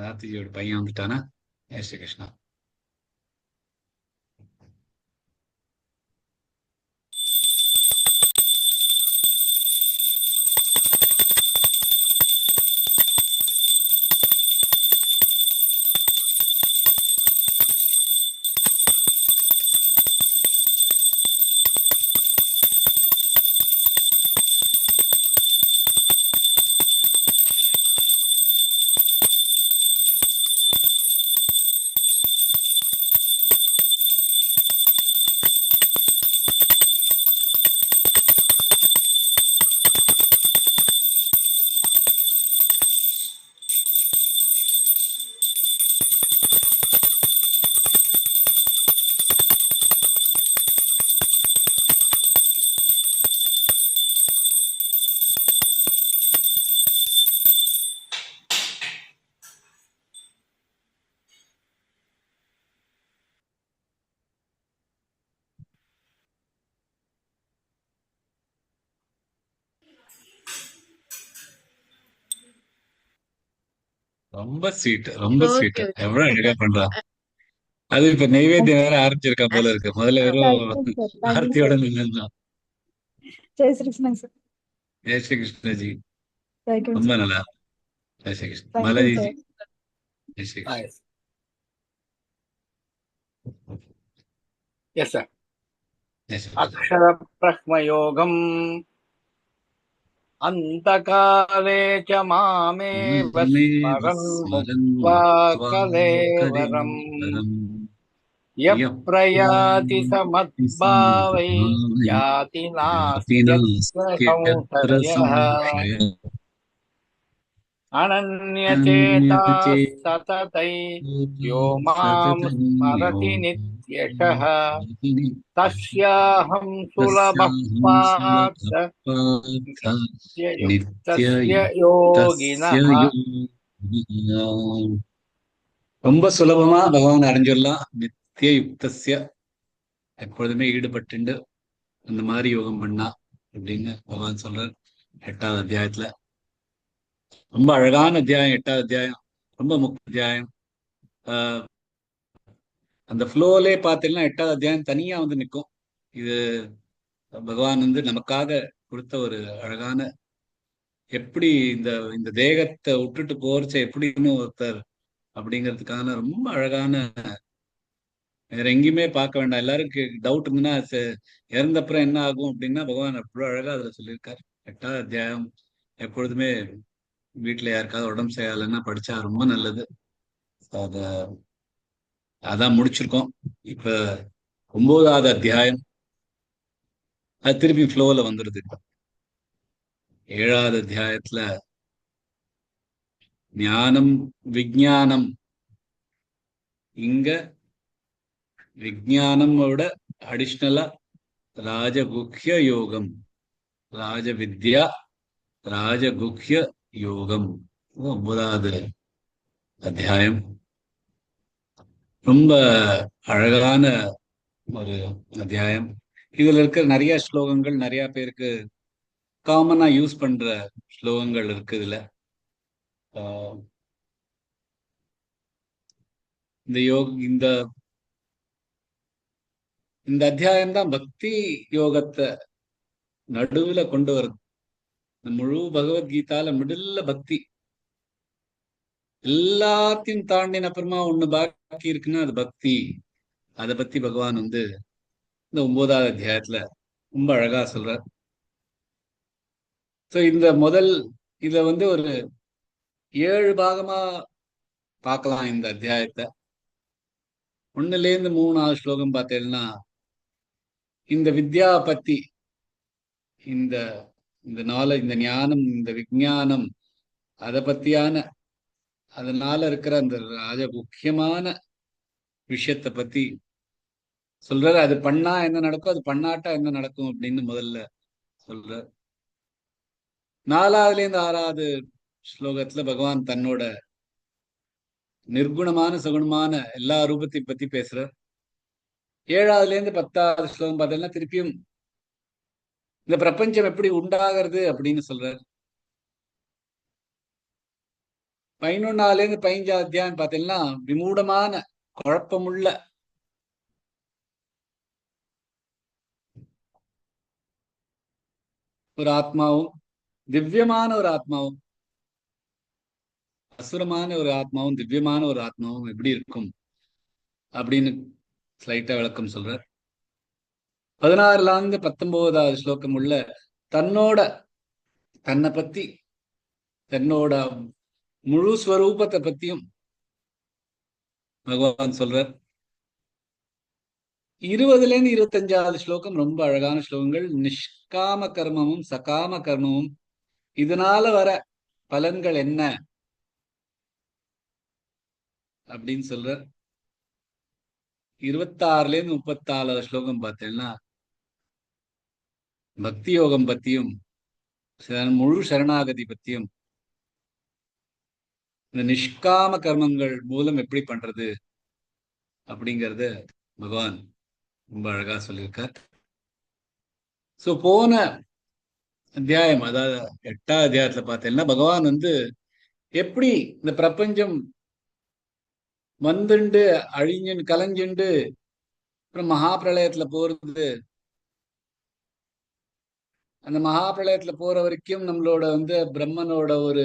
கார்த்திஜியோட பையன் வந்துட்டானா? ஜெய் ஸ்ரீ கிருஷ்ணா. ரொம்ப ஸ்வீட், ரொம்ப ஸ்வீட். Okay, okay. எவ்வளவு அழகா பண்றா. அது இப்ப நெய்வேத்தியம் வேற ஆரம்பிச்சிருக்கா போல இருக்கு. முதல்ல தேங்க் வெறும் யூ சார். தேங்க் யூ ஆர்த்தியோட சார். நின்னுதான். Jai Shri Krishna sir. Jai Shri Krishnaji. Thank you ரொம்ப சார். நல்லா. Jai Shri Krishna. Thank you Malaji ji. Sir. Jai Shri Ah, Krishna. yes. Yes, sir. Jai Shri Krishna. అక్షర బ్రహ్మయోగం అంతకాలే చ మామేవ స్మరన్ స్మరన్ ముక్త్వా ముక్త్వా కలేవరం కలేవరం యః యప్రయాతి ప్రయాతి సమద్భావై సమద్భావై యాతి యాతి నాస్త్యత్ర నాస్త్యత్ర సంశయః సంశయః అనన్యచేతా అన్యచేత సతతై యో మాం సతతం యో స్మరతి నిత్యశః తస్యాహం సులభః తస్యాహం పార్థ సులభః పార్థ నిత్యయుక్తస్య నిత్యయుక్తస్య యోగినః. யோகினா. ரொம்ப சுலபமா பகவான் அடைஞ்சிடலாம். நித்திய யுக்தஸ்ய, எப்பொழுதுமே ஈடுபட்டு அந்த மாதிரி யோகம் பண்ணா அப்படின்னு பகவான் சொல்றார் 8வது அத்தியாயத்துல. ரொம்ப அழகான அத்தியாயம் 8வது அத்தியாயம். ரொம்ப முக்கிய அத்தியாயம். ஆஹ் அந்த ஃப்ளோலே பார்த்தீங்கன்னா 8வது அத்தியாயம் தனியா வந்து நிற்கும். இது பகவான் வந்து நமக்காக கொடுத்த ஒரு அழகான, எப்படி இந்த இந்த தேகத்தை விட்டுட்டு போறச்ச எப்படின்னு ஒருத்தர் அப்படிங்கிறதுக்கான ரொம்ப அழகான, வேற எங்கேயுமே பார்க்க வேண்டாம். எல்லாருக்கும் டவுட் இருந்துன்னா இறந்தப்புறம் என்ன ஆகும் அப்படின்னா பகவான் அவ்வளவு அழகா அதுல சொல்லியிருக்காரு. 8வது அத்தியாயம் எப்பொழுதுமே வீட்டுல யாருக்காவது உடம்பு செய்யலைன்னா படிச்சா ரொம்ப நல்லது. அத அதான் முடிச்சிருக்கோம். இப்ப 9வது அத்தியாயம் அது திருப்பி ஃப்ளோல வந்துருது. 7வது அத்தியாயத்துல ஞானம் விஞ்ஞானம். இங்க விஞ்ஞானமோட அடிஷ்னலா ராஜகுஹ்ய யோகம், ராஜ வித்யா, ராஜகுஹ்ய யோகம். 9வது அத்தியாயம் ரொம்ப அழகான ஒரு அத்தியாயம். இதுல இருக்கிற நிறைய ஸ்லோகங்கள் நிறைய பேருக்கு காமனா யூஸ் பண்ற ஸ்லோகங்கள் இருக்கு இதுல. ஆஹ் இந்த இந்த இந்த அத்தியாயம் தான் பக்தி யோகத்தை நடுவுல கொண்டு வருது. முழு பகவத்கீதால மிடில்ல பக்தி. எல்லாத்தையும் தாண்டின அப்புறமா ஒண்ணு பாக்கி இருக்குன்னா அது பக்தி. அதை பத்தி பகவான் வந்து இந்த 9வது அத்தியாயத்துல ரொம்ப அழகா சொல்றார். சோ இந்த இத வந்து ஒரு 7 பாகமா பார்க்கலாம் இந்த அத்தியாயத்தை. 1ல இருந்து 3வது ஸ்லோகம் பார்த்தேன்னா இந்த வித்யா பத்தி, இந்த இந்த நாலேஜ், இந்த ஞானம், இந்த விஞ்ஞானம், அதை பத்தியான, அதனால இருக்கிற அந்த முக்கியமான விஷயத்தை பத்தி சொல்றாரு. அது பண்ணா என்ன நடக்கும், அது பண்ணாட்டா என்ன நடக்கும் அப்படின்னு முதல்ல சொல்றாரு. 4வதுல இருந்து 6வது ஸ்லோகத்துல பகவான் தன்னோட நிர்குணமான சகுணமான எல்லா ரூபத்தை பத்தி பேசுறார். 7வதுல இருந்து 10வது ஸ்லோகம் பார்த்தீங்கன்னா திருப்பியும் இந்த பிரபஞ்சம் எப்படி உண்டாகிறது அப்படின்னு சொல்றார். 11லேருந்து 15 அத்தியாயம் பார்த்தீங்கன்னா விமூடமான குழப்பமுள்ள ஒரு ஆத்மாவும் திவ்யமான ஒரு ஆத்மாவும் அசுரமான ஒரு ஆத்மாவும் திவ்யமான ஒரு ஆத்மாவும் எப்படி இருக்கும் அப்படின்னு ஸ்லைட்டா விளக்கம் சொல்றார். 16லேருந்து 19வது ஸ்லோகம் உள்ள தன்னை பத்தி தன்னோட முழு ஸ்வரூபத்தை பத்தியும் பகவான் சொல்றார். 20லேருந்து 25வது ஸ்லோகம் ரொம்ப அழகான ஸ்லோகங்கள். நிஷ்காம கர்மமும் சகாம கர்மமும் இதனால வர பலன்கள் என்ன அப்படின்னு சொல்றார். 26லேருந்து 34வது ஸ்லோகம் பார்த்தீங்கன்னா பக்தி யோகம் பத்தியும் முழு சரணாகதி பத்தியும் இந்த நிஷ்காம கர்மங்கள் மூலம் எப்படி பண்றது அப்படிங்கறத பகவான் ரொம்ப அழகா சொல்லியிருக்கார். சோ போன அத்தியாயம், அதாவது 8வது அத்தியாயத்துல பார்த்தீங்கன்னா பகவான் எப்படி இந்த பிரபஞ்சம் வந்துண்டு அழிஞ்சுண்டு கலைஞ்சுண்டு அப்புறம் மகாபிரளயத்துல போறது, அந்த மகாபிரளயத்துல போற வரைக்கும் நம்மளோட பிரம்மனோட ஒரு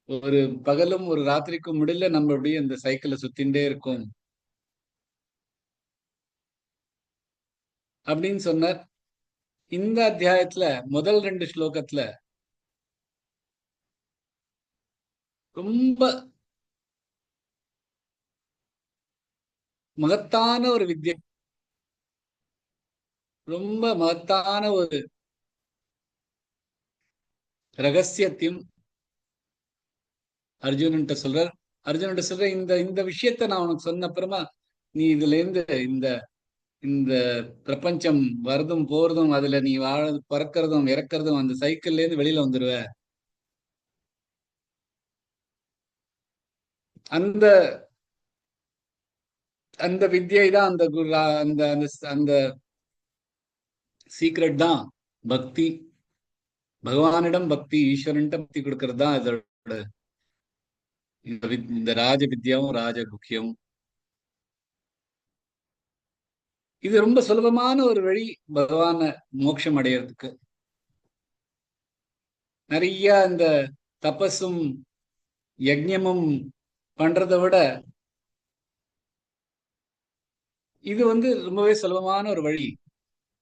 ஒரு பகலும் ஒரு ராத்திரிக்கும் முடியல நம்ம அப்படியே இந்த சைக்கிளை சுத்தின்டே இருக்கும் அப்படின்னு சொன்னார். இந்த அத்தியாயத்துல முதல் 2 ஸ்லோகத்துல ரொம்ப மகத்தான ஒரு வித்யை, ரொம்ப மகத்தான ஒரு ரகசியத்தையும் அர்ஜுனன்ட்ட சொல்ற இந்த இந்த விஷயத்த நான் உனக்கு சொன்ன அப்புறமா நீ இதுல இருந்து இந்த இந்த பிரபஞ்சம் வரதும் போறதும் அதுல நீ பறக்கிறதும் இறக்கிறதும் அந்த சைக்கிள்ல இருந்து வெளியில வந்துருவ. அந்த அந்த வித்யை தான் அந்த அந்த அந்த சீக்ரெட் தான் பக்தி. பகவானிடம் பக்தி, ஈஸ்வரன்ட்ட பக்தி கொடுக்கறது தான் இதோட இந்த ராஜ வித்யாவும் ராஜ குக்கியமும். இது ரொம்ப சுலபமான ஒரு வழி பகவான மோட்சம் அடையறதுக்கு. நிறைய இந்த தபஸும் யஜ்ஞமும் பண்றதை விட இது ரொம்பவே சுலபமான ஒரு வழி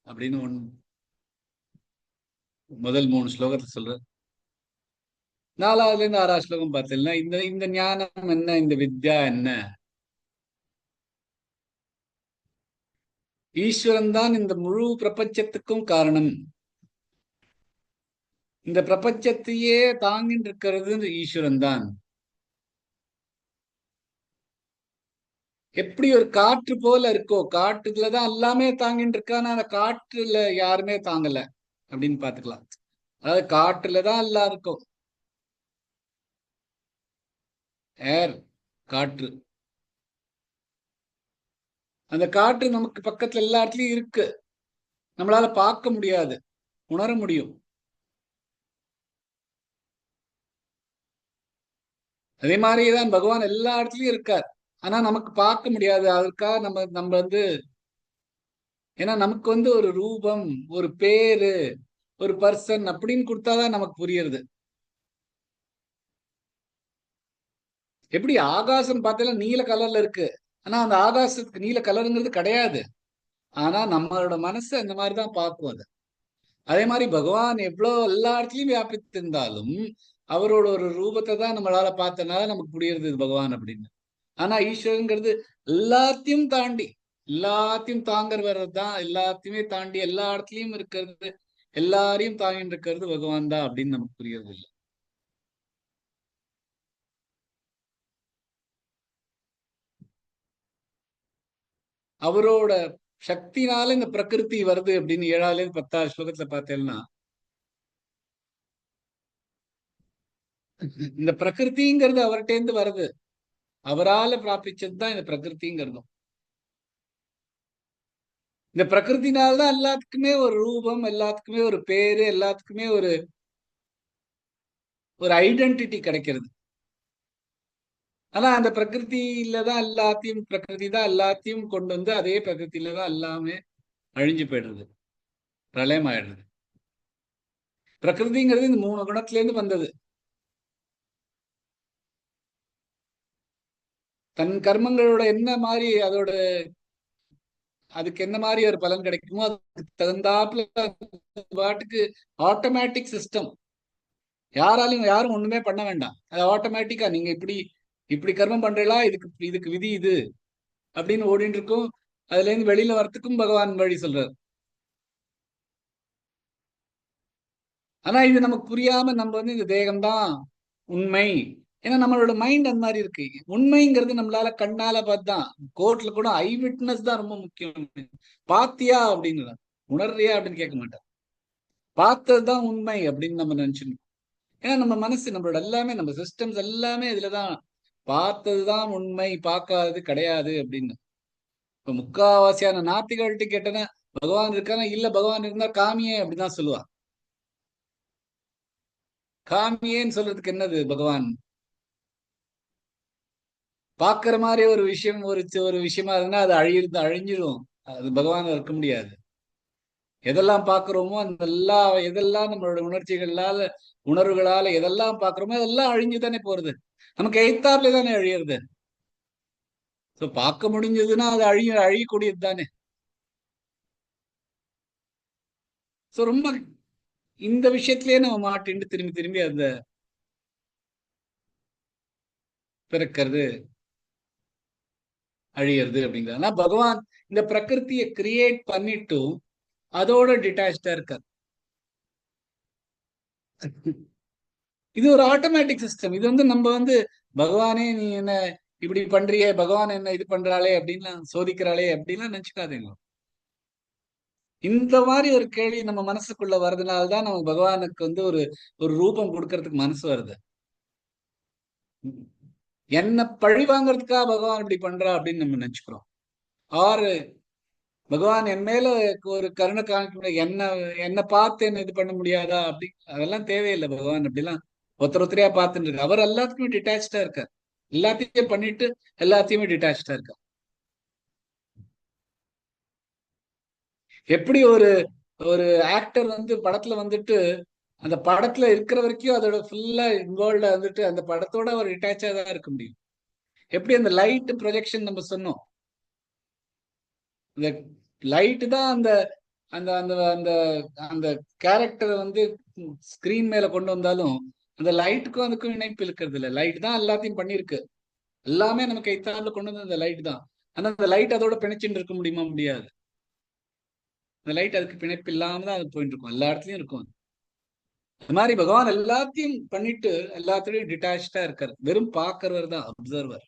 அப்படின்னு முதல் 3 ஸ்லோகத்துல சொல்ற. 4வதுலேருந்து 6வது ஸ்லோகம் பார்த்தீங்கன்னா இந்த இந்த ஞானம் என்ன, இந்த வித்யா என்ன, ஈஸ்வரன் தான் இந்த முழு பிரபஞ்சத்துக்கும் காரணம், இந்த பிரபஞ்சத்தையே தாங்கிட்டு இருக்கிறது ஈஸ்வரன் தான். எப்படி ஒரு காற்று போல இருக்கோ, காற்றுலதான் எல்லாமே தாங்கிட்டு இருக்கானா அந்த காற்றுல யாருமே தாங்கல அப்படின்னு பாத்துக்கலாம். அதாவது காற்றுலதான் எல்லாம் இருக்கும். ஏர், காற்று, அந்த காற்று நமக்கு பக்கத்துல எல்லா இடத்துலயும் இருக்கு, நம்மளால பார்க்க முடியாது, உணர முடியும். அதே மாதிரிதான் பகவான் எல்லா இடத்துலயும் இருக்கார், ஆனா நமக்கு பார்க்க முடியாது. அதற்காக நம்ம நம்ம ஏன்னா நமக்கு ஒரு ரூபம், ஒரு பேரு, ஒரு பர்சன் அப்படின்னு கொடுத்தாதான் நமக்கு புரியுறது. எப்படி ஆகாசம் பார்த்தாலும் நீல கலர்ல இருக்கு, ஆனா அந்த ஆகாசத்துக்கு நீல கலருங்கிறது கிடையாது. ஆனா நம்மளோட மனசு அந்த மாதிரிதான் பார்க்கும் அது. அதே மாதிரி பகவான் எவ்வளவு எல்லா இடத்துலயும் வியாபித்திருந்தாலும் அவரோட ஒரு ரூபத்தை தான் நம்மளால பார்த்தனால நமக்கு புரியுறது பகவான் அப்படின்னு. ஆனா ஈஸ்வரங்கிறது எல்லாத்தையும் தாண்டி, எல்லாத்தையும் தாங்கிறவர் தான், எல்லாத்தையுமே தாண்டி எல்லா இடத்துலயும் இருக்கிறது, எல்லாரையும் தாங்கிட்டு இருக்கிறது பகவான் தான் அப்படின்னு நமக்கு புரியறது இல்லை. அவரோட சக்தினால இந்த பிரகிருதி வருது அப்படின்னு 7வது 10வது ஸ்லோகத்துல பார்த்தேன்னா, இந்த பிரகிருதிங்கிறது அவர்கிட்ட வருது, அவரால பிராபிச்சதுதான் இந்த பிரகிருதிங்கிறதும். இந்த பிரகிருதினால்தான் எல்லாத்துக்குமே ஒரு ரூபம், எல்லாத்துக்குமே ஒரு பேரு, எல்லாத்துக்குமே ஒரு ஒரு ஐடென்டிட்டி கிடைக்கிறது. ஆனா அந்த பிரகிருதியில தான் எல்லாத்தையும், பிரகிருதி தான் எல்லாத்தையும் கொண்டு வந்து அதே பிரகிருதியில தான் எல்லாமே அழிஞ்சு போயிடுறது, பிரளயம் ஆயிடுறது. பிரகிருதிங்கிறது இந்த 3 குணத்துல இருந்து வந்தது. தன் கர்மங்களோட என்ன மாதிரி அதோட அதுக்கு என்ன மாதிரி ஒரு பலன் கிடைக்குமோ அதுக்கு தகுந்தாப்புல பாட்டுக்கு ஆட்டோமேட்டிக் சிஸ்டம். யாராலையும் யாரும் ஒண்ணுமே பண்ண வேண்டாம். அது ஆட்டோமேட்டிக்கா நீங்க இப்படி இப்படி கர்மம் பண்றீங்களா, இதுக்கு இதுக்கு விதி இது அப்படின்னு ஓடிட்டு இருக்கும். அதுல இருந்து வெளியில வரத்துக்கும் பகவான் வழி சொல்றாரு. ஆனா இது நமக்கு புரியாம நம்ம வந்து இந்த தேகம்தான் உண்மை. ஏன்னா நம்மளோட மைண்ட் அந்த மாதிரி இருக்கு. உண்மைங்கிறது நம்மளால கண்ணால பார்த்துதான். கோர்ட்ல கூட ஐ விட்னஸ் தான் ரொம்ப முக்கியம். பாத்தியா அப்படின்னு, உணர்றியா அப்படின்னு கேட்க மாட்டேன். பார்த்ததுதான் உண்மை அப்படின்னு நம்ம நினைச்சிருக்கோம். ஏன்னா நம்ம மனசு, நம்மளோட எல்லாமே, நம்ம சிஸ்டம்ஸ் எல்லாமே இதுலதான் பார்த்ததுதான் உண்மை, பார்க்காதது கிடையாது அப்படின்னு. இப்ப முக்காவாசியான நாத்திகள்கிட்ட கேட்டேன்னா பகவான் இருக்கானா, இல்ல பகவான் இருந்தா காமியே அப்படிதான் சொல்லுவா. காமியேன்னு சொல்றதுக்கு என்னது? பகவான் பாக்குற மாதிரி ஒரு விஷயம், ஒரு விஷயமா இருந்தா அது அழிஞ்சிடும். அது பகவான் இருக்க முடியாது. எதெல்லாம் பாக்குறோமோ அந்த எதெல்லாம் நம்மளோட உணர்ச்சிகளால, உணர்வுகளால எதெல்லாம் பாக்குறோமோ அதெல்லாம் அழிஞ்சுதானே போறது. நமக்கு எய்த்தாப்ல தானே அழியிறது. சோ பார்க்க முடிஞ்சதுன்னா அது அழியக்கூடியது தானே. சோ ரொம்ப இந்த விஷயத்திலேயே நம்ம மாட்டிண்டு திரும்பி திரும்பி அந்த பிறக்கிறது, அழியிறது அப்படிங்கிறது. ஆனா பகவான் இந்த பிரகிருத்தியை கிரியேட் பண்ணிட்டும் அதோட டிட்டாச்சா இருக்கார். இது ஒரு ஆட்டோமேட்டிக் சிஸ்டம். இது வந்து நம்ம வந்து பகவானே நீ என்ன இப்படி பண்றியே, பகவான் என்ன இது பண்றாளே அப்படின்லாம் சோதிக்கிறாளே அப்படின்லாம் நினைச்சுக்காதீங்க. இந்த மாதிரி ஒரு கேள்வி நம்ம மனசுக்குள்ள வர்றதுனாலதான் நம்ம பகவானுக்கு வந்து ஒரு ஒரு ரூபம் கொடுக்கறதுக்கு மனசு வருது. என்ன பழி வாங்கறதுக்காக பகவான் இப்படி பண்றா அப்படின்னு நம்ம நினைச்சுக்கிறோம். ஆறு பகவான் என் மேல ஒரு கருணை காமிக்க, என்ன பார்த்து என்ன இது பண்ண முடியாதா அப்படி, அதெல்லாம் தேவையில்லை. பகவான் அப்படிலாம் ஒருத்தரையா பார்த்துட்டு இருக்கு. அவர் எல்லாத்துக்குமே டிட்டாச்சா இருக்கார். எல்லாத்தையும் பண்ணிட்டு எல்லாத்தையுமே டிட்டாச்சா இருக்கார். எப்படி ஒரு ஒரு ஆக்டர் வந்து படத்துல வந்துட்டு அந்த படத்துல இருக்கிற வரைக்கும் அதோட ஃபுல்லா இன்வால்வ்டா வந்துட்டு அந்த படத்தோட அவர் டிட்டாச்சா தான் இருக்க முடியும். எப்படி அந்த லைட் ப்ரொஜெக்ஷன் நம்ம சொன்னோம், இந்த லைட் தான் அந்த அந்த அந்த அந்த அந்த கேரக்டரை வந்து ஸ்கிரீன் மேல கொண்டு வந்தாலும் அந்த லைட்டுக்கும் அதுக்கும் இணைப்பு இருக்கிறது இல்லை. லைட் தான் எல்லாத்தையும் பண்ணிருக்கு. எல்லாமே நமக்கு கைத்தால கொண்டு வந்து அந்த லைட் தான். ஆனா அந்த லைட் அதோட பிணைச்சுட்டு இருக்க முடியுமா? முடியாது. அந்த லைட் அதுக்கு பிணைப்பு இல்லாம தான் அது போயிட்டு இருக்கும். எல்லா இடத்துலயும் இருக்கும். அது மாதிரி பகவான் எல்லாத்தையும் பண்ணிட்டு எல்லாத்துலயும் டிட்டாச்சா இருக்காரு. வெறும் பாக்குறவர் தான், அப்சர்வர்.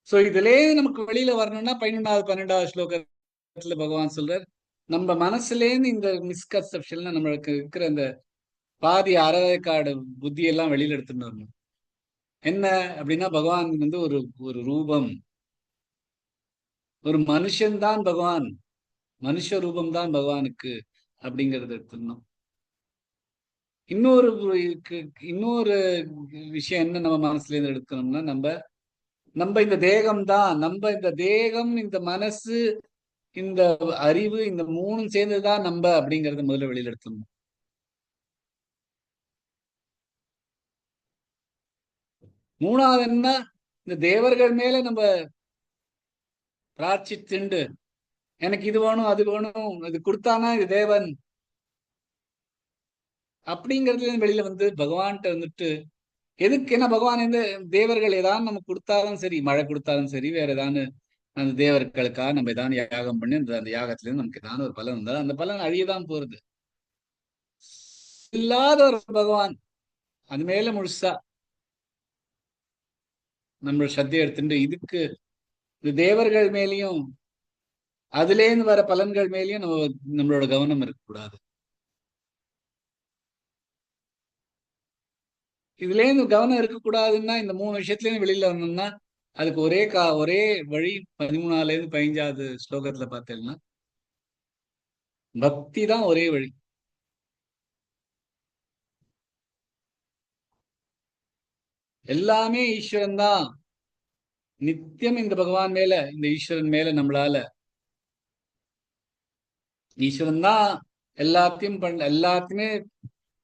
சோ இதுலயே நமக்கு வெளியில வரணும்னா 11வது 12வது ஸ்லோகத்துல பகவான் சொல்றார், நம்ம மனசுலேருந்து இந்த மிஸ்கன்செப்ஷன், நம்மளுக்கு இருக்கிற அந்த பாதி அறவேக்காடு புத்தி எல்லாம் வெளியில எடுத்துட்டு வரணும். என்ன அப்படின்னா பகவான் வந்து ஒரு ஒரு ரூபம், ஒரு மனுஷன்தான் பகவான், மனுஷ ரூபம் தான் பகவானுக்கு அப்படிங்கறத எடுத்துடணும். இன்னொரு இன்னொரு விஷயம் என்ன நம்ம மனசுல இருந்து எடுக்கணும்னா, நம்ம நம்ம இந்த தேகம் தான், நம்ம இந்த தேகம், இந்த மனசு, இந்த அறிவு, இந்த மூணும் சேர்ந்துதான் நம்ம அப்படிங்கறத முதல்ல வெளியில எடுத்துடணும். மூணாவது என்ன, இந்த தேவர்கள் மேல நம்ம பிரார்த்திச்சுண்டு எனக்கு இது வேணும் அது வேணும், இது கொடுத்தானா இது தேவன் அப்படிங்கறதுல வெளியில வந்து பகவான்கிட்ட வந்துட்டு எதுக்கு என்ன பகவான் இந்த தேவர்கள் ஏதாவது நம்ம கொடுத்தாலும் சரி, மழை கொடுத்தாலும் சரி, வேற ஏதாவது அந்த தேவர்களுக்காக நம்ம ஏதாவது யாகம் பண்ணி அந்த யாகத்துல இருந்து நமக்கு ஏதாவது ஒரு பலன் இருந்தாலும் அந்த பலன் அழியதான் போறது. இல்லாத ஒரு பகவான் அது மேல முழுசா நம்ம சத்தியை எடுத்துட்டு இதுக்கு இந்த தேவர்கள் மேலேயும் அதுல இருந்து வர பலன்கள் மேலேயும் நம்மளோட கவனம் இருக்கக்கூடாது. இதுல இருந்து கவனம் இருக்கக்கூடாதுன்னா இந்த 3 விஷயத்துல இருந்து வெளியில வரணும்னா அதுக்கு ஒரே வழி. 13வது இருந்து 15வது ஸ்லோகத்துல பார்த்தேன்னா பக்தி தான் ஒரே வழி. எல்லாமே ஈஸ்வரன் தான். நித்தியம் இந்த பகவான் மேல, இந்த ஈஸ்வரன் மேல நம்மளால, ஈஸ்வரன் தான் எல்லாத்தையும் எல்லாத்தையுமே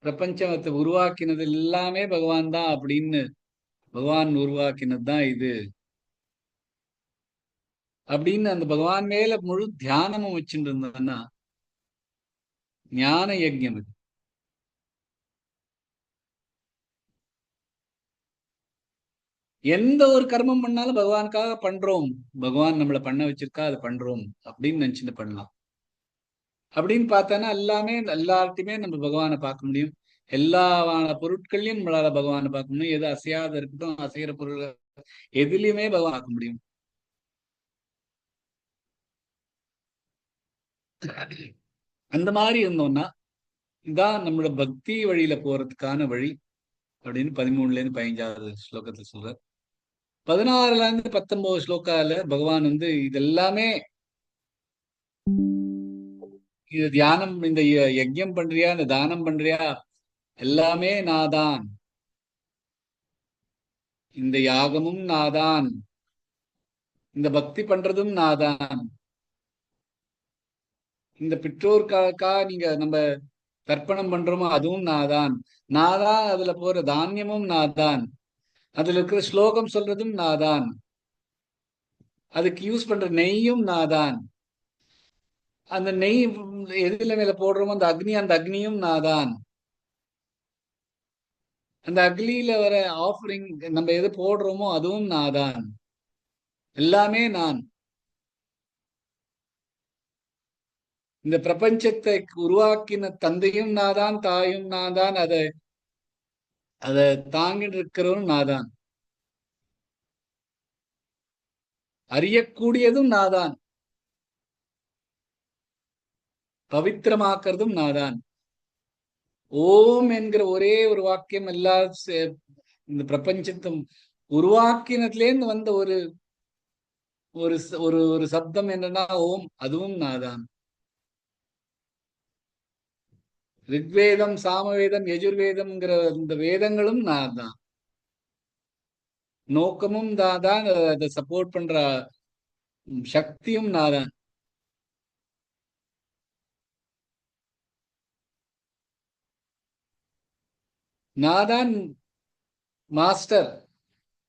பிரபஞ்சத்தை உருவாக்கினது எல்லாமே பகவான் தான் அப்படின்னு, பகவான் உருவாக்கினது தான் இது அப்படின்னு அந்த பகவான் மேல முழு தியானமும் வச்சுட்டு இருந்ததுன்னா ஞான யஜ்யம் இது. எந்த ஒரு கர்மம் பண்ணாலும் பகவானுக்காக பண்றோம், பகவான் நம்மளை பண்ண வச்சிருக்கா அதை பண்றோம் அப்படின்னு நினைச்சுட்டு பண்ணலாம். அப்படின்னு பார்த்தானா எல்லாமே எல்லார்ட்டையுமே நம்ம பகவானை பார்க்க முடியும். எல்லா பொருட்கள்லயும் நம்மளால பகவானை பார்க்க முடியும். எது அசையாத இருக்கட்டும், அசைகிற பொருள் எதுலயுமே பகவான் பார்க்க முடியும். அந்த மாதிரி இருந்தோம்னா இதான் நம்மளோட பக்தி வழியில போறதுக்கான வழி அப்படின்னு 13ல இருந்து 15வது ஸ்லோகத்துல சொல்ற. 16ல இருந்து 19 ஸ்லோகால பகவான் இதெல்லாமே, இது தியானம், இந்த யஜ்யம் பண்றியா, இந்த தானம் பண்றியா, எல்லாமே நாதான், இந்த யாகமும் நாதான், இந்த பக்தி பண்றதும் நாதான், இந்த பெற்றோருக்காக நீங்க நம்ம தர்ப்பணம் பண்றோமோ அதுவும் நாதான், நாதான் அதுல போற தானியமும் நாதான், அதுல இருக்கிற ஸ்லோகம் சொல்றதும் நாதான், அதுக்கு யூஸ் பண்ற நெய்யும் நாதான், அந்த நெய் எதுல மேல போடுறோமோ அந்த அக்னி, அந்த அக்னியும் நாதான், அந்த அக்னியில வர ஆஃபரிங் நம்ம எது போடுறோமோ அதுவும் நாதான், எல்லாமே நான். இந்த பிரபஞ்சத்தை உருவாக்கின தந்தையும் நாதான், தாயும் நாதான், அதை தாங்கிட்டு இருக்கிறவரும் நாதான், அறியக்கூடியதும் நாதான், பவித்திரமாக்குறதும் நாதான். ஓம் என்கிற ஒரே ஒரு வாக்கியம் எல்லா இந்த பிரபஞ்சத்தை உருவாக்கினதுலேருந்து வந்த ஒரு ஒரு ஒரு ஒரு சப்தம் என்னன்னா ஓம், அதுவும் நாதான். ரிக்வேதம், சாமவேதம், யஜுர்வேதம்ங்கிற இந்த வேதங்களும் நாதான். நோக்கமும் நாதான், அதை சப்போர்ட் பண்ற சக்தியும் நாதான். நாதான் மாஸ்டர்,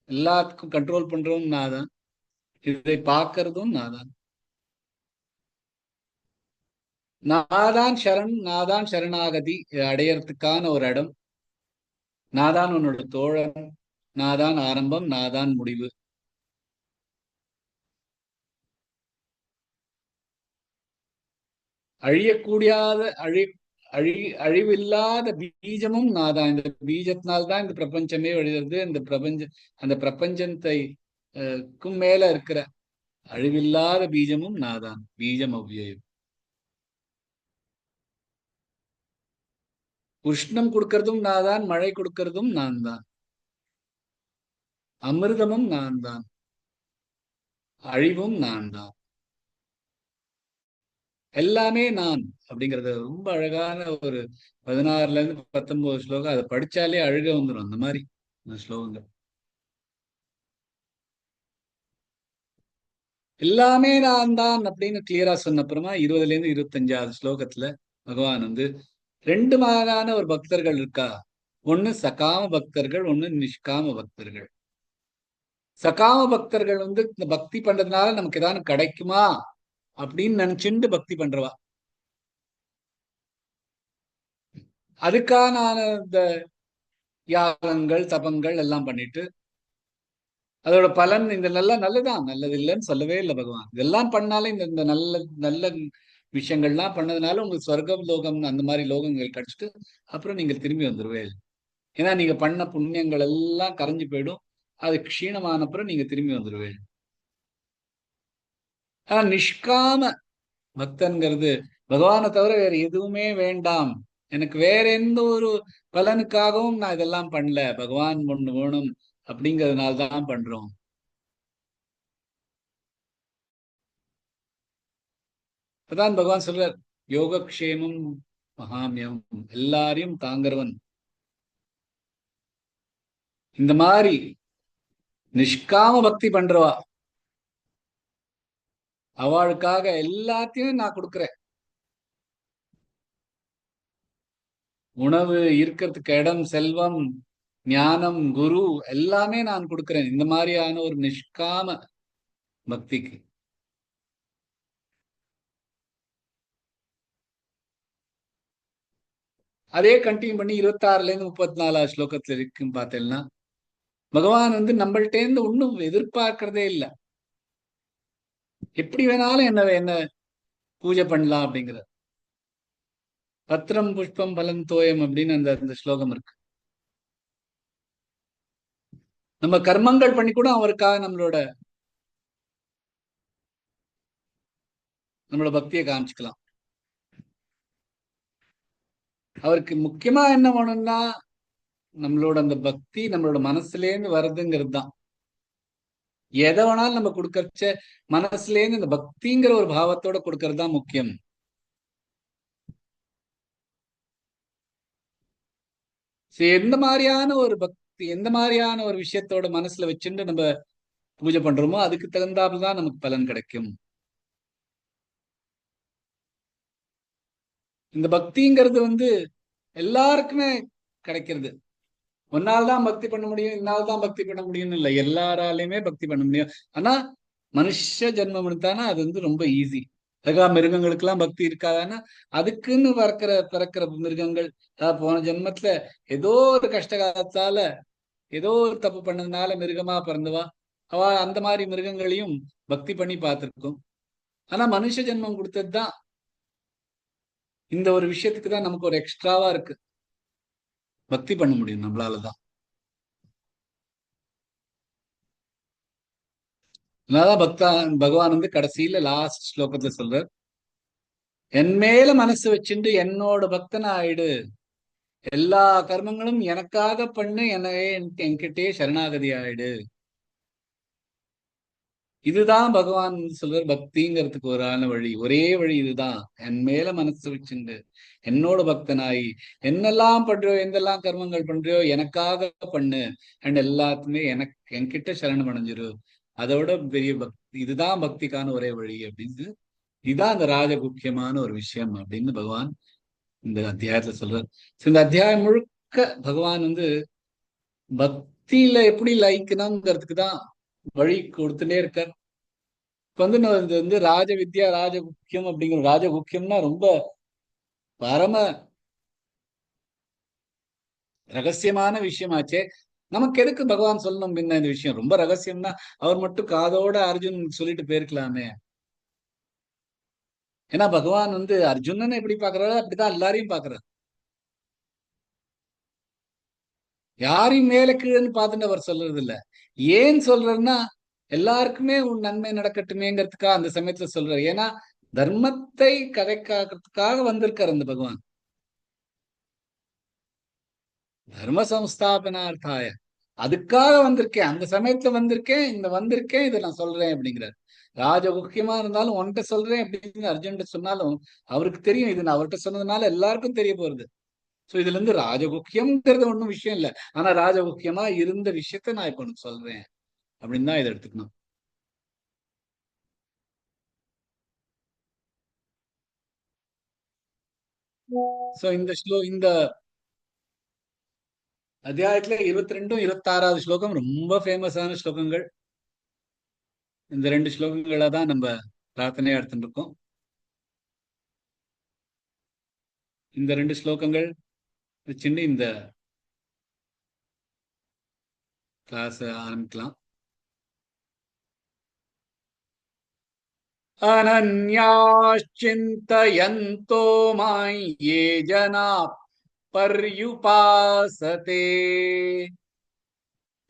எல்லாத்துக்கும் கண்ட்ரோல் பண்றதும் நாதான், இதை பார்க்கறதும் நாதான். நாதான் சரண், நாதான் சரணாகதி அடையறதுக்கான ஒரு இடம், நாதான் உன்னோட தோழன், நாதான் ஆரம்பம், நாதான் முடிவு. அழியக்கூடியாத அழிவில்லாத பீஜமும் நாதான். இந்த பீஜத்தினால்தான் இந்த பிரபஞ்சமே வழிகிறது. அந்த பிரபஞ்சத்தை மேல இருக்கிற அழிவில்லாத பீஜமும் நாதான், பீஜம் அவ்வியம். உஷ்ணம் கொடுக்கறதும் நாதான், மழை கொடுக்கறதும் நான் தான், அமிர்தமும் நான் தான், அழிவும் நான் தான், எல்லாமே நான் அப்படிங்கறது ரொம்ப அழகான ஒரு 16ல இருந்து 19 ஸ்லோகம். அதை படிச்சாலே அழுக வந்துடும் அந்த மாதிரி ஸ்லோகங்கள். எல்லாமே நான் தான் அப்படின்னு கிளியரா சொன்ன அப்புறமா 20ல இருந்து 25வது ஸ்லோகத்துல பகவான் ரெண்டு மாறான ஒரு பக்தர்கள் இருக்கா. ஒண்ணு சகாம பக்தர்கள், ஒண்ணு நிஷ்காம பக்தர்கள். சகாம பக்தர்கள் இந்த பக்தி பண்றதுனால நமக்கு ஏதாவது கிடைக்குமா அப்படின்னு நினைச்சுட்டு பக்தி பண்றவா. அதுக்கான இந்த யாகங்கள், தபங்கள் எல்லாம் பண்ணிட்டு அதோட பலன் இந்த நல்லதுதான், நல்லது இல்லைன்னு சொல்லவே இல்லை பகவான். இதெல்லாம் பண்ணாலும் இந்த நல்ல நல்ல விஷயங்கள்லாம் பண்ணதுனால உங்களுக்கு சொர்க்கம், லோகம், அந்த மாதிரி லோகங்கள் கிடைச்சிட்டு அப்புறம் நீங்க திரும்பி வந்துருவேன். ஏன்னா நீங்க பண்ண புண்ணியங்கள் எல்லாம் கரைஞ்சு போயிடும். அது க்ஷீணமான அப்புறம் நீங்க திரும்பி வந்துருவேன். ஆனா நிஷ்காம பக்தன்கிறது பகவானை தவிர வேற எதுவுமே வேண்டாம், எனக்கு வேற எந்த ஒரு பலனுக்காகவும் நான் இதெல்லாம் பண்ணல, பகவான் ஒண்ணு வேணும் அப்படிங்கிறதுனால தான் பண்றோம். அதான் பகவான் சொல்றார், யோகக்ஷேமம் மகாமியம், எல்லாரையும் தாங்கிறவன். இந்த மாதிரி நிஷ்காம பக்தி பண்றவா அவளுக்காக எல்லாத்தையும் நான் கொடுக்குறேன். உணவு, இருக்கிறதுக்கு இடம், செல்வம், ஞானம், குரு எல்லாமே நான் கொடுக்கிறேன். இந்த மாதிரியான ஒரு நிஷ்காம பக்திக்கு அதே கண்டினியூ பண்ணி 26ல இருந்து 34 ஸ்லோகத்துல இருக்குன்னு பார்த்தேன்னா, பகவான் நம்மள்ட்ட இருந்து ஒன்னும் எதிர்பார்க்கறதே இல்லை. எப்படி வேணாலும் என்ன பூஜை பண்ணலாம் அப்படிங்கிற பத்திரம் புஷ்பம் பலம் தோயம் அப்படின்னு அந்த ஸ்லோகம் இருக்கு. நம்ம கர்மங்கள் பண்ணி கூட அவருக்காக நம்மளோட பக்தியை காமிச்சுக்கலாம். அவருக்கு முக்கியமா என்ன வேணும்னா நம்மளோட அந்த பக்தி நம்மளோட மனசுல இருந்து வருதுங்கிறது தான். எதை வேணாலும் நம்ம கொடுக்கறச்ச மனசுல இருந்து இந்த பக்திங்கிற ஒரு பாவத்தோட கொடுக்கறது தான் முக்கியம். எந்த மாதிரியான ஒரு பக்தி, எந்த மாதிரியான ஒரு விஷயத்தோட மனசுல வச்சுட்டு நம்ம பூஜை பண்றோமோ அதுக்கு தகுந்தாப்புதான் நமக்கு பலன் கிடைக்கும். இந்த பக்திங்கிறது எல்லாருக்குமே கிடைக்கிறது. ஒன்னால் தான் பக்தி பண்ண முடியும், இன்னால் தான் பக்தி பண்ண முடியும்னு இல்லை, எல்லாராலையுமே பக்தி பண்ண முடியும். ஆனா மனுஷ ஜென்மம் எடுத்தானா அது ரொம்ப ஈஸி. அதுக்காக மிருகங்களுக்கெல்லாம் பக்தி இருக்காதான்னா அதுக்குன்னு பிறக்கிற மிருகங்கள் போன ஜென்மத்துல ஏதோ ஒரு கஷ்ட காலத்தால ஏதோ ஒரு தப்பு பண்ணதுனால மிருகமா பிறந்தவா அவ அந்த மாதிரி மிருகங்களையும் பக்தி பண்ணி பார்த்திருக்கும். ஆனா மனுஷ ஜென்மம் கொடுத்ததுதான் இந்த ஒரு விஷயத்துக்கு தான் நமக்கு ஒரு எக்ஸ்ட்ராவா இருக்கு. பக்தி பண்ண முடியும் நம்மளாலதான். அதனாலதான் பகவான் கடைசியில லாஸ்ட் ஸ்லோகத்துல சொல்ற, என் மேல மனசு வச்சுட்டு என்னோட பக்தன் ஆயிடு, எல்லா கர்மங்களும் எனக்காக பண்ணு, என்கிட்டே சரணாகதி ஆயிடு. இதுதான் பகவான் சொல்ற பக்திங்கிறதுக்கு ஒரு வழி, ஒரே வழி இதுதான். என் மேல மனசு வச்சுண்டு என்னோட பக்தனாயி என்னெல்லாம் பண்றியோ, எந்தெல்லாம் கர்மங்கள் பண்றியோ எனக்காக பண்ணு, அண்ட் எல்லாத்துமே என்கிட்ட சரணம் அடைஞ்சிரு. அதோட பெரிய பக்தி இதுதான், பக்திக்கான ஒரே வழி அப்படின்னு. இதுதான் அந்த ராஜகுக்கியமான ஒரு விஷயம் அப்படின்னு பகவான் இந்த அத்தியாயத்துல சொல்றார். இந்த அத்தியாயம் முழுக்க பகவான் பக்தியில எப்படி லயிக்கணுங்கிறதுக்கு தான் வழி கொடுத்துட்டே இருக்கார். இப்ப ராஜ வித்யா ராஜகுக்கியம் அப்படிங்கிற, ராஜகுக்கியம்னா ரொம்ப பரம ரகசியமான விஷயமாச்சே. நமக்கு எதுக்கு பகவான் சொல்லணும் பின்ன இந்த விஷயம்? ரொம்ப ரகசியம்னா அவர் மட்டும் காதோட அர்ஜுன் சொல்லிட்டு போயிருக்கலாமே. ஏன்னா பகவான் அர்ஜுனனை எப்படி பாக்குறாரோ அப்படிதான் எல்லாரையும் பாக்குறாரு. யாரையும் மேல கீழன்னு பார்த்துட்டு அவர் சொல்றது இல்ல. ஏன் சொல்றதுன்னா எல்லாருக்குமே உன் நன்மை நடக்கட்டுமேங்கிறதுக்காக அந்த சமயத்துல சொல்றாரு. ஏன்னா தர்மத்தை கதைக்காக்கிறதுக்காக வந்திருக்காரு அந்த பகவான். தர்ம சம்ஸ்தாபனார்த்தாய, அதுக்காக வந்திருக்கேன், அந்த சமயத்துல வந்திருக்கேன் இதை நான் சொல்றேன் அப்படிங்கிறார். ராஜகுக்கியமா இருந்தாலும் உன்கிட்ட சொல்றேன் அப்படின்னு அர்ஜுன்கிட்ட சொன்னாலும் அவருக்கு தெரியும், இது நான் அவர்கிட்ட சொன்னதுனால எல்லாருக்கும் தெரிய போறது. சோ இதுல ராஜகுக்கியம்ங்கிறது ஒண்ணும் விஷயம் இல்லை. ஆனா ராஜகுக்கியமா இருந்த விஷயத்த நான் இப்ப உனக்கு சொல்றேன் அப்படின்னு தான் இதை எடுத்துக்கணும். சோ இந்த அத்தியாயத்துல 22ம் 26வது ஸ்லோகம் ரொம்ப ஃபேமஸான ஸ்லோகங்கள். இந்த 2 ஸ்லோகங்களை தான் நம்ம பிரார்த்தனையா எடுத்துட்டு இருக்கோம். இந்த 2 ஸ்லோகங்கள் வச்சுட்டு இந்த கிளாஸ் ஆரம்பிக்கலாம். अनन्याश्चिन्तयन्तो मां ये जना पर्युपासते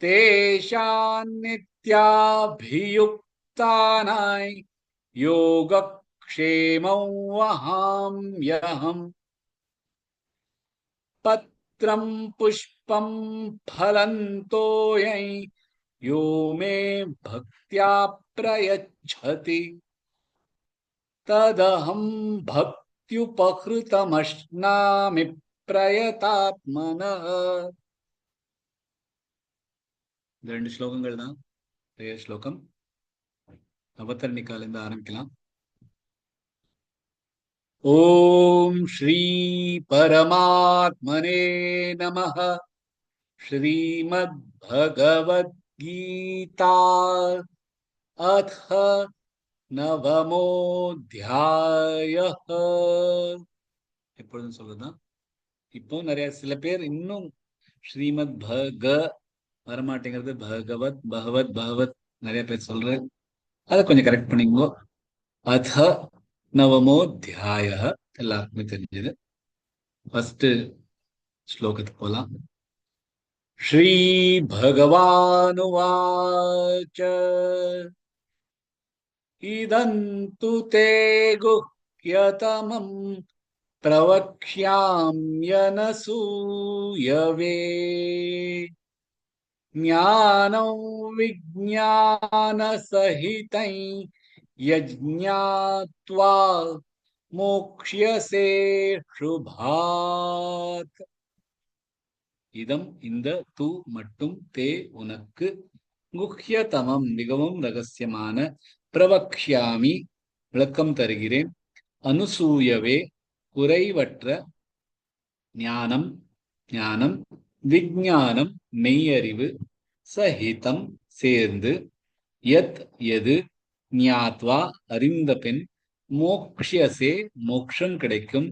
तेषां नित्याभियुक्तानां योगक्षेमं वहाम्यहम् पत्रं पुष्पं फलं तोयं यो मे भक्त्या प्रयच्छति तदहं भक्त्युपहृतमश्नामि प्रयतात्मनः. இந்த 2 ஸ்லோகங்கள் தான் ஸ்லோகம். அவதரணிக்கால ஆரம்பிக்கலாம். ஓம் ஸ்ரீ பரமாத்மனே நமः. ஸ்ரீமத் பகவத் கீதா அத் நவமோத்யாயः. எப்பொழுதும் சொல்றதுதான். இப்போ நிறைய சில பேர் இன்னும் ஸ்ரீமத் பக வரமாட்டேங்கிறது. பகவத் பகவத் பகவத் நிறைய பேர் சொல்ற. அதை கொஞ்சம் கரெக்ட் பண்ணிக்கோ. அத நவமோத்யாய எல்லாருக்குமே தெரிஞ்சது. ஃபர்ஸ்ட் ஸ்லோகத்துக்கு போலாம். ஸ்ரீ பகவானுவாச்ச இதந்து தே குஹ்யதமம் பிரவக்ஷ்யாம்யனசூயவே ஞானம் விஜ்ஞானசஹிதை யஜ்ஞாத்வா மோக்ஷ்யசே சுபாத். இதம் இந்த து மட்டும் தே உனக்கு குஹ்யதமம் மிகவும் ரகசியமான பிரவக்ஷ்யாமி விளக்கம் தருகிறேன். அனுசூயவே குறைவற்ற ஞானம் ஞானம் விஞ்ஞானம் மெய்யறிவு சஹிதம் சேர்ந்து யத் எது ஞாத்வா அறிந்த பின் மோக்ஷ்யசே மோக்ஷம் கிடைக்கும்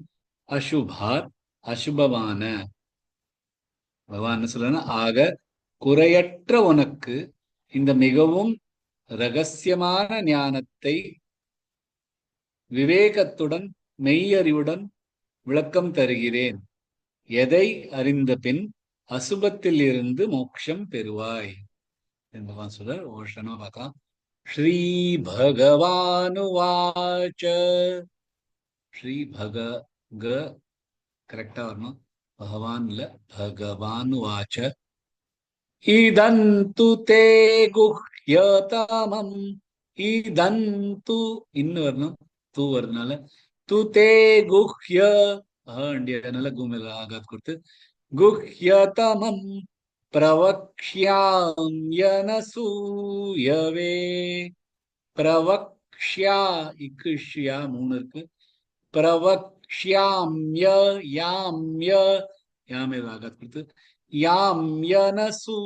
அசுபார் அசுபமான. பகவான் என்ன சொல்றனா, ஆக குறையற்ற உனக்கு இந்த மிகவும் ரகசியமான ஞானத்தை விவேகத்துடன் மெய்யறிவுடன் விளக்கம் தருகிறேன். எதை அறிந்த பின் அசுபத்தில் இருந்து மோட்சம் பெறுவாய். பகவான் சொல்றார். ஓஷனா பார்க்கலாம். ஸ்ரீ பகவானுவாச்ச. ஸ்ரீ பக கரெக்டா வரணும். பகவான்ல பகவானுவாச்ச இதந்து தே குஹ்யதமம். இதந்து இன்னும் வரணும். தூ வரதுனால து தே குஹ்ய அதனால குமேல ஆகாத் கொடுத்து குஹ்யதமம் பிரவக்ஷ்யாம்யனசூயவே. பிரவக்ஷ்யா இக்குஷ்யா 3 இருக்கு. பிரவக்ஷ்யாம்ய யாம்ய யாமே ஆகாத் கொடுத்து யாம்யனசூயவே.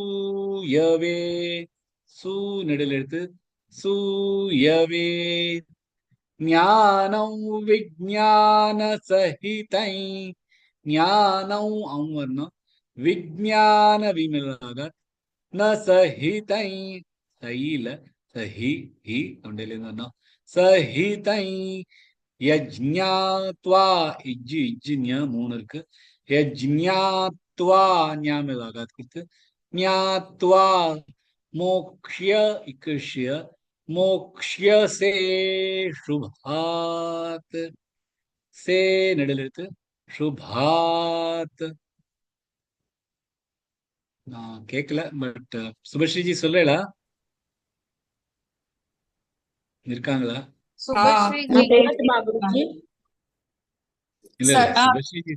சூ நெடில் எடுத்து சூயவே. ஞானம் விஜ்ஞான சஹிதை. ஞானம் அவன் வரணும். விஜ்ஞான விமலாக ந சஹிதை சைல சஹி ஹி தொண்டையிலேருந்து வரணும். சஹிதை யஜ்ஞாத்வா இஜ்ஜு இஜ்ஜு ஞ 3 இருக்கு. யஜ்ஞாத்வா ஞாமேலாக கொடுத்து ஞாத்வா மோக்ஷ்ய இக்குஷ்ய மோக்ஷ்யசே சுபாத். சே நெடில் எடுத்து சுபாத். நான் கேட்கல, பட் சுபஸ்ரீஜி சொல்லலா இருக்காங்களா? சுபஸ்ரீ நான் ஜி பேசட்டுமா குருஜி? இல்ல சார், சுபஸ்ரீஜி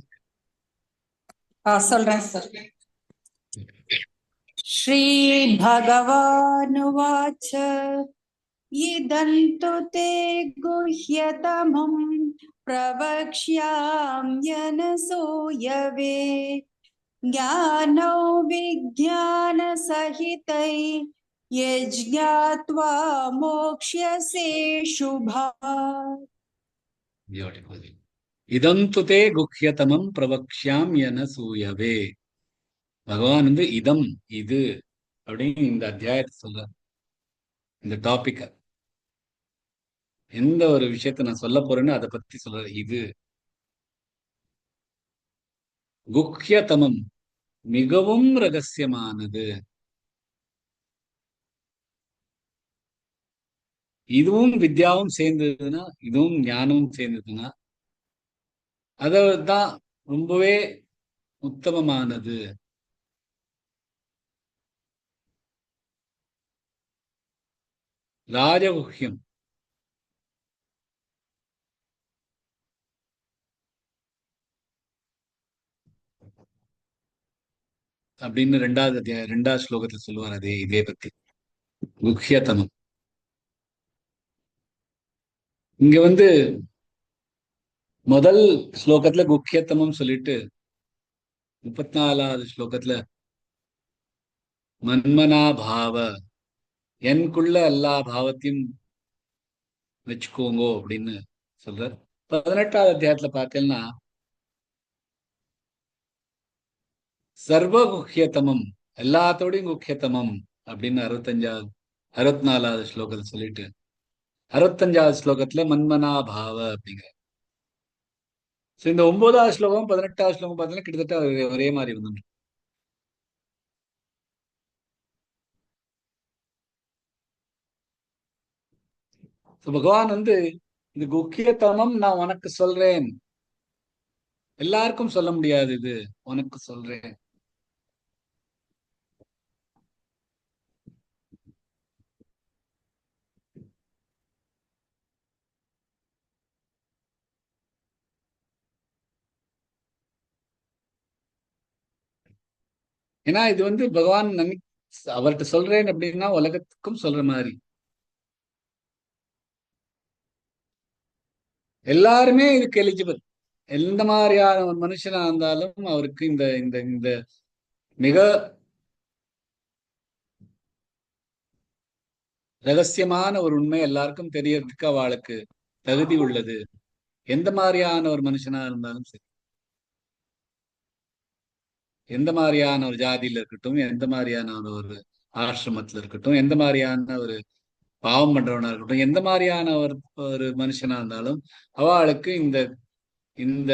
சொல்றேன் சார். ஸ்ரீ பகவானுவாச்ச இதந்து தே குஹ்யதமம் பிரவக்ஷ்யாம்யனசூயவே ஞானோ விஜ்ஞானசஹிதை யஜ்ஞாத்வா மோக்ஷ்யசே சுபாத். இதந்து தே குஹ்யதமம் பிரவக்ஷ்யாம்யனசூயவே. பகவான் இதம் இது அப்படின்னு இந்த அத்தியாயத்தை சொல்ற. இந்த டாபிக் எந்த ஒரு விஷயத்த நான் சொல்ல போறேன்னு அதை பத்தி சொல்ற. இது குஹ்யதமம் மிகவும் ரகசியமானது. இதுவும் வித்யாவும் சேர்ந்ததுன்னா, இதுவும் ஞானமும் சேர்ந்ததுன்னா அதான் ரொம்பவே உத்தமமானது. ராஜகுஹ்யம். அப்படின்னு ரெண்டாவது ஸ்லோகத்துல சொல்லுவார். இதே பத்தி குஹ்யதமம். இங்க முதல் ஸ்லோகத்துல குஹ்யத்தமம் சொல்லிட்டு 34வது ஸ்லோகத்துல மன்மனா பாவ, எனக்குள்ள எல்லா பாவத்தையும் வச்சுக்கோங்கோ அப்படின்னு சொல்றார். 18வது அத்தியாயத்துல பார்த்தேன்னா சர்வ குஹ்யதமம், எல்லாத்தோடையும் குஹ்யதமம் அப்படின்னு 64வது ஸ்லோகத்துல சொல்லிட்டு 65வது ஸ்லோகத்துல மன்மனா பாவ அப்படிங்கிற. இந்த 9வது ஸ்லோகம் 18வது ஸ்லோகம் பார்த்தீங்கன்னா கிட்டத்தட்ட ஒரே மாதிரி வந்து பகவான் இது குக்கியத்தமம் நான் உனக்கு சொல்றேன், எல்லாருக்கும் சொல்ல முடியாது, இது உனக்கு சொல்றேன். ஏன்னா இது பகவான் அவர்கிட்ட சொல்றேன் அப்படின்னா உலகத்துக்கும் சொல்ற மாதிரி. எல்லாருமே இதுக்கு எலிஜிபிள். எந்த மாதிரியான ஒரு மனுஷனா இருந்தாலும் அவருக்கு இந்த இந்த இந்த மிக ரகசியமான ஒரு உண்மை எல்லாருக்கும் தெரியறதுக்கு அவளுக்கு தகுதி உள்ளது. எந்த மாதிரியான ஒரு மனுஷனா இருந்தாலும் சரி, எந்த மாதிரியான ஒரு ஜாதியில இருக்கட்டும், எந்த மாதிரியான ஒரு ஆசிரமத்துல இருக்கட்டும், எந்த மாதிரியான ஒரு பாவம் பண்றவனா இருக்கட்டும், எந்த மாதிரியான ஒரு ஒரு மனுஷனா இருந்தாலும் அவளுக்கு இந்த இந்த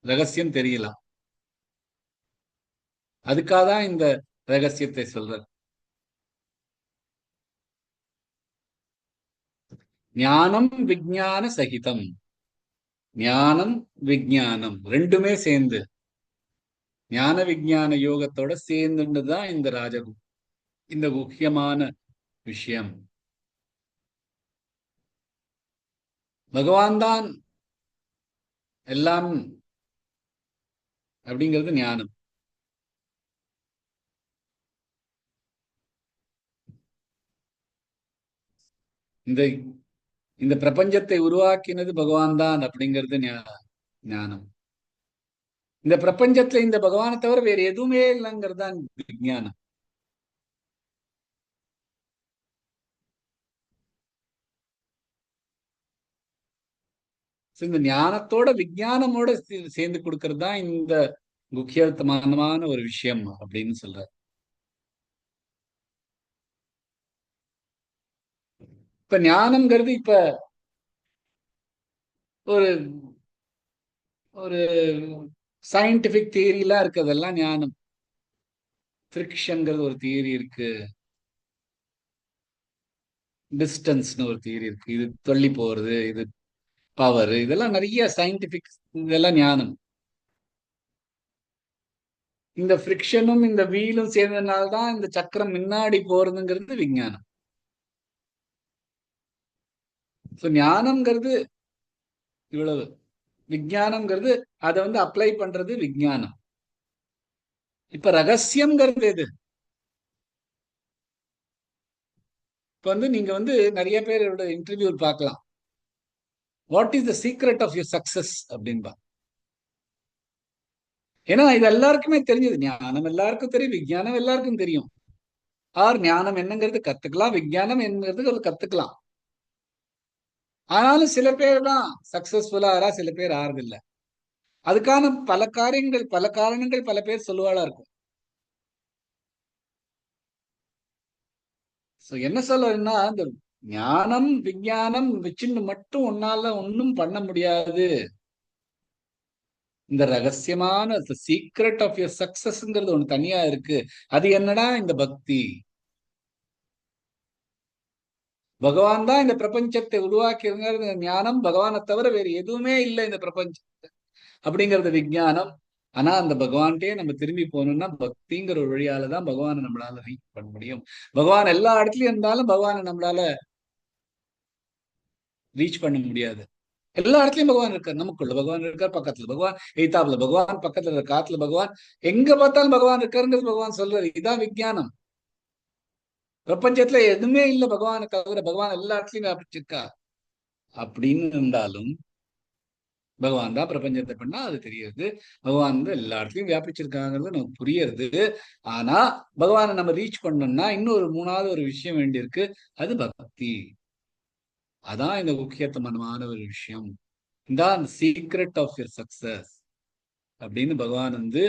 ரகசியம் தெரியலாம். அதுக்காக தான் இந்த ரகசியத்தை சொல்ற. ஞானம் விஞ்ஞான சகிதம், ஞானம் விஞ்ஞானம் ரெண்டுமே சேர்ந்து, ஞான விஞ்ஞான யோகத்தோட சேர்ந்துதான் இந்த முக்கியமான விஷயம். பகவான் தான் எல்லாம் அப்படிங்கிறது ஞானம். இந்த இந்த பிரபஞ்சத்தை உருவாக்கினது பகவான் தான் அப்படிங்கிறது ஞானம். இந்த பிரபஞ்சத்துல இந்த பகவானை தவிர வேற எதுவுமே இல்லைங்கிறது தான் விஞ்ஞானம். இந்த ஞானத்தோட விஞ்ஞானமோட சேர்ந்து கொடுக்கறது தான் இந்த முக்கியமான ஒரு விஷயம் அப்படின்னு சொல்ற. இப்ப ஞானம்ங்கிறது இப்ப ஒரு ஒரு சயின்டிபிக் தியரிலாம் இருக்கிறதெல்லாம் ஞானம். ஃப்ரிக்ஷன்ங்கிறது ஒரு தியரி இருக்கு, டிஸ்டன்ஸ்னு ஒரு தியரி இருக்கு, இது தள்ளி போறது, இது பவர், இதெல்லாம் நிறைய சயின்டிபிக், இதெல்லாம் ஞானம். இந்த ஃப்ரிக்ஷனும் இந்த வீலும் சேர்ந்ததுனால்தான் இந்த சக்கரம் முன்னாடி போறதுங்கிறது விஞ்ஞானம். ஞானம்ங்கிறது இவ்வளவு, விஞ்ஞானம்ங்கிறது அதை அப்ளை பண்றது விஞ்ஞானம். இப்ப ரகசியம்ங்கிறது எது? இப்ப நீங்க நிறைய பேரோட இன்டர்வியூ பார்க்கலாம். What is the secret of your success அப்படின்பா. ஏன்னா இது எல்லாருக்குமே தெரிஞ்சது. ஞானம் எல்லாருக்கும் தெரியும், விஞ்ஞானம் எல்லாருக்கும் தெரியும். ஞானம் என்னங்கிறது கத்துக்கலாம், விஞ்ஞானம் என்னங்கிறது கத்துக்கலாம். ஆனாலும் சில பேர் தான் சக்சஸ்ஃபுல்லா ஆறா, சில பேர் ஆறதில்லை. அதுக்கான பல காரணங்கள் பல பேர் சொல்லுவாளா இருக்கும். என்ன சொல்றதுன்னா, இந்த ஞானம் விஞ்ஞானம் வச்சுன்னு மட்டும் உன்னால ஒன்னும் பண்ண முடியாது. இந்த ரகசியமான சீக்ரெட் ஆஃப் யுவர் சக்சஸ்ங்கிறது ஒண்ணு தனியா இருக்கு. அது என்னடா? இந்த பக்தி. பகவான் தான் இந்த பிரபஞ்சத்தை உருவாக்கிங்கிறது ஞானம். பகவானை தவிர வேறு எதுவுமே இல்லை இந்த பிரபஞ்சத்தை அப்படிங்கிறது விஞ்ஞானம். ஆனா அந்த பகவான்கிட்டே நம்ம திரும்பி போகணும்னா பக்திங்கிற ஒரு வழியாலதான் பகவானை நம்மளால ரீச் பண்ண முடியும். பகவான் எல்லா இடத்துலயும் இருந்தாலும் பகவானை நம்மளால ரீச் பண்ண முடியாது. எல்லா இடத்துலயும் பகவான் இருக்கார். நமக்குள்ள பகவான் இருக்கார், பக்கத்துல பகவான், எய்தாப்புல பகவான், பக்கத்துல இருக்க காத்துல பகவான், எங்க பார்த்தாலும் பகவான் இருக்காருங்கிறது பகவான் சொல்றாரு. இதான் விஞ்ஞானம். பிரபஞ்சத்துல எதுவுமே இல்ல பகவானை தவிர, பகவான் எல்லா இடத்துலயும் வியாபிச்சிருக்கா அப்படின்னு இருந்தாலும் பகவான் தான் பிரபஞ்சத்தை பண்ணா அது தெரியுது. பகவான் வந்து எல்லா இடத்துலயும் வியாபிச்சிருக்காங்கிறது நமக்கு புரியுறது. ஆனா பகவானை நம்ம ரீச் பண்ணோம்னா இன்னொரு மூணாவது ஒரு விஷயம் வேண்டியிருக்கு. அது பக்தி. அதான் இந்த முக்கியத்துவமான ஒரு விஷயம். இந்த சீக்ரெட் ஆஃப் யுவர் சக்சஸ் அப்படின்னு பகவான் வந்து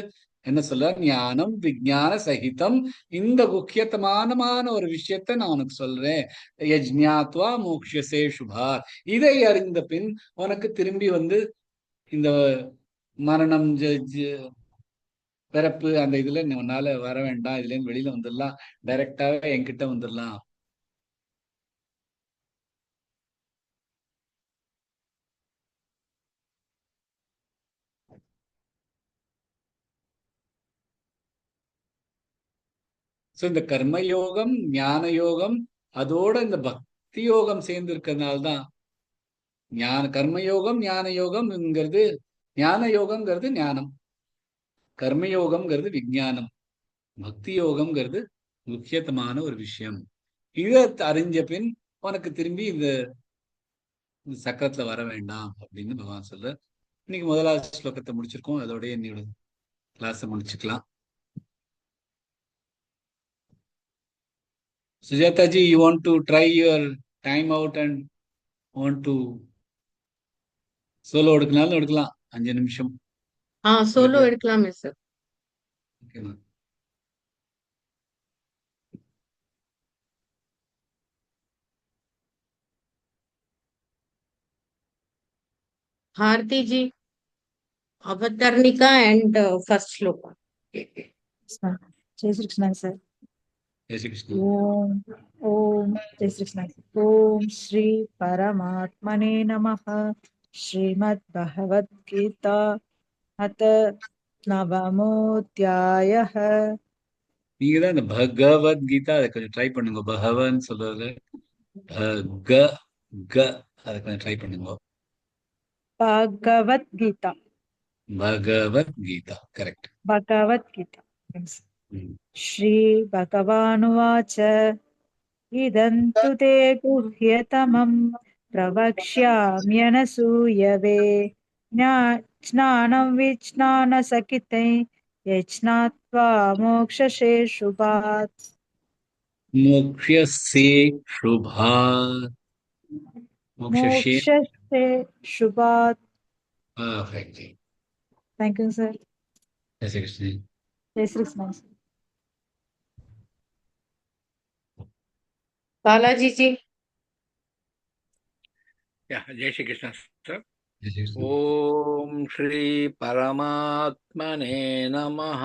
என்ன சொல்ற, ஞானம் விஞ்ஞான சகிதம், இந்த முக்கியத்துவமான ஒரு விஷயத்த நான் உனக்கு சொல்றேன். யஜ்ஞாத்வா மோக்ஷசே சுபா. இதை அறிந்த பின் உனக்கு திரும்பி வந்து இந்த மரணம் பிறப்பு அந்த இதுல உன்னால வர வேண்டாம், இதுல இருந்து வெளியில வந்துடலாம், டைரக்டாவே என்கிட்ட வந்துடலாம். சோ இந்த கர்மயோகம், ஞான யோகம், அதோட இந்த பக்தி யோகம் சேர்ந்து இருக்கிறதுனால்தான் கர்மயோகம் ஞான யோகம்ங்கிறது, ஞான யோகம்ங்கிறது ஞானம், கர்மயோகம்ங்கிறது விஞ்ஞானம், பக்தி யோகம்ங்கிறது முக்கியத்துவமான ஒரு விஷயம். இதை அறிஞ்ச பின் உனக்கு திரும்பி இந்த சக்கரத்துல வர வேண்டாம் அப்படின்னு பகவான் சொல்ற. இன்னைக்கு முதலாவது ஸ்லோகத்தை முடிச்சிருக்கோம். அதோடய என்னோட கிளாஸை முடிச்சுக்கலாம். Sujata ji, you want to try your time out and want to solo எடுக்கனாலும் எடுக்கலாம் 5 நிமிஷம். சோலோ எடுக்கலாமே சார். ஓகேமா. भारती जी, अवतरणिका and first श्लोका. जय श्री कृष्ण सर. जय श्री कृष्ण. ओम ओम जय श्री कृष्ण. ओम श्री परमात्मने नमः. श्रीमद् भगवद गीता अथ नवमोऽध्यायः. நீங்க தான் இந்த பகவத்கீதா அதை கொஞ்சம் ட்ரை பண்ணுங்க. பகவன் சொல்றது க க அதை கொஞ்சம் ட்ரை பண்ணுங்க. भगवद्गीता. भगवद्गीता करेक्ट. भगवद्गीता. श्री भगवानुवाच इदं तु ते गुह्यतमं प्रवक्ष्याम्यनसूयवे ज्ञानं विज्ञानसकितै यज्ञात्वा मोक्षसे शुभात्. मोक्षसे शुभात्. मोक्षसे शुभात्. परफेक्ट. Thank you sir. जय श्री कृष्ण. जय श्री कृष्ण. बालाजी जी. जय श्री कृष्ण सर. जय श्री कृष्ण. ओम श्री परमात्मने नमः.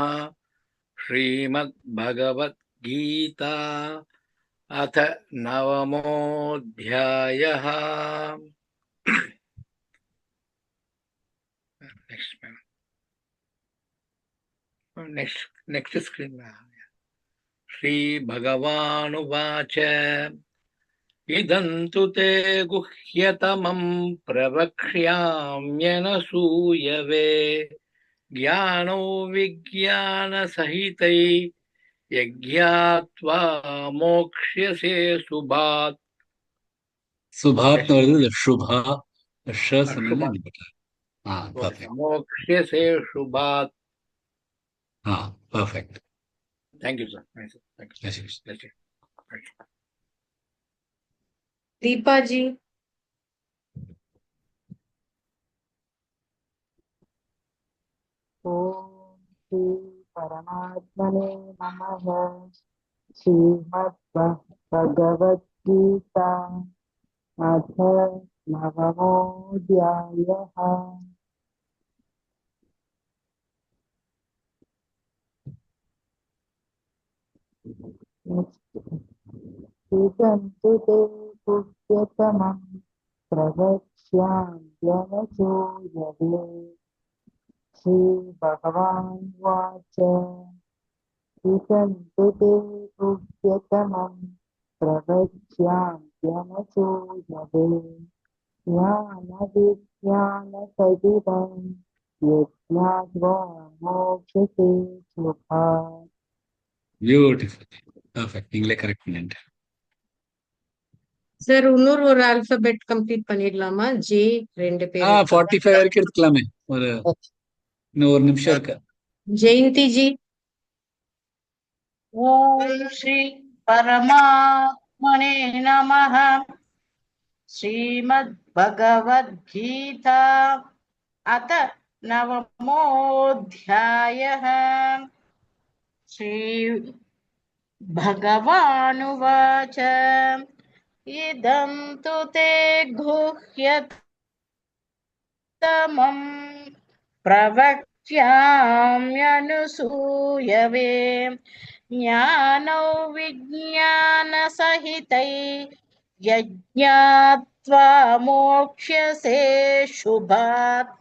श्रीमद् भगवद गीता अथ नवमोऽध्यायः. Next screen. श्री भगवानुवाच इदं तु ते गुह्यतमं प्रवक्ष्याम्यनसूयवे ज्ञानो विज्ञानसहितै यज्ञात्वा मोक्ष्यसे शुभात्. शुभात् வருது शुभा ஷ சொன்னா நிபட்டா. परफेक्ट. मोक्ष्यसे शुभात्. Perfect. Thank you sir. Thank you. Jai Shri Krishna. Deepa जी. ओम श्री परमात्मने नमः. श्रीमद् भगवद गीता अथ नवमोऽध्यायः. इदं तु ते गुह्यतमं प्रवक्ष्याम्यनसूयवे. श्री भगवानुवाच इदं तु ते गुह्यतमं प्रवक्ष्याम्यनसूयवे ज्ञानविज्ञानसहितै ज्ञानसहितं यज्ञात्वा मोक्षसे सुखात् பியூட்டிஃபுல். பர்ஃபெக்ட். நீங்களே கரெக்ட் பண்ணிட்டு. சார் இன்னொரு ஆல்பபெட் கம்ப்ளீட் பண்ணிடலாமா? ஜே 2 பேர் இருக்காங்க. 45 வரைக்கும் எடுத்துக்கலாமே. இன்னும் ஒரு நிமிஷம் இருக்கு. ஜெயந்தி ஜி. ஓம் ஸ்ரீ பரமாத்மனே நமः. ஸ்ரீமத் பகவத்கீதா அத நவமோऽध्यायः. ஸ்ரீ भगवानुवाच इदं तु ते गुह्यतमं प्रवक्ष्याम्यनुसूयवे ज्ञानौ विज्ञानसहितै यज्ञात्वा मोक्ष्यसे शुभात्.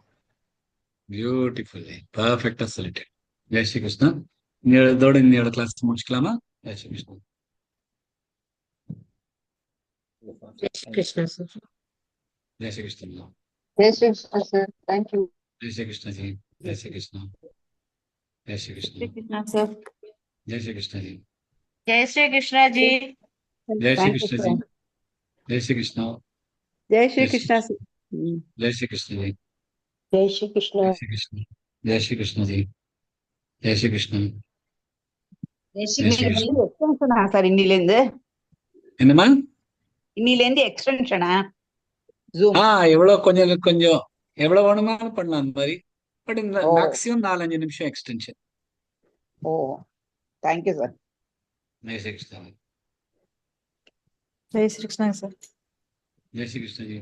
பியூட்டிஃபுல். பர்ஃபெக்டா சொல்லிட்டு. ஜெய் ஸ்ரீ கிருஷ்ணா. இதோட இந்த கிளாஸ் முடிச்சுக்கலாமா? ஜெய் ஸ்ரீ கிருஷ்ணா. ஜெய் ஸ்ரீ கிருஷ்ணா சார். ஜெய் ஸ்ரீ கிருஷ்ணா. जय Shri Krishna sir thank you Jai Shri Krishna ji. जय श्री कृष्ण. जय श्री कृष्ण. सर जय श्री कृष्ण जी. जय श्री कृष्ण जी. जय श्री कृष्ण जी. जय श्री कृष्ण. जय श्री कृष्ण सर जय श्री कृष्ण जी. जय श्री कृष्ण जय श्री कृष्ण. जय श्री कृष्ण जी. जय श्री कृष्ण. जय श्री कृष्ण. எக்ஸ்டென்ஷனா சார் இன்னிலேருந்து என்னமா? எக்ஸ்டென்ஷனா ஜூம் எவ்வளவு கொஞ்சம் எவ்வளவு வேணுமாலும் பண்ணலாம் அந்த மாதிரி. பட் இந்த ஓ. மேக்ஸிமம் 4-5 நிமிஷம் extension. O thank you sir जय श्री कृष्ण. जय श्री कृष्ण सर. जय श्री कृष्ण जी.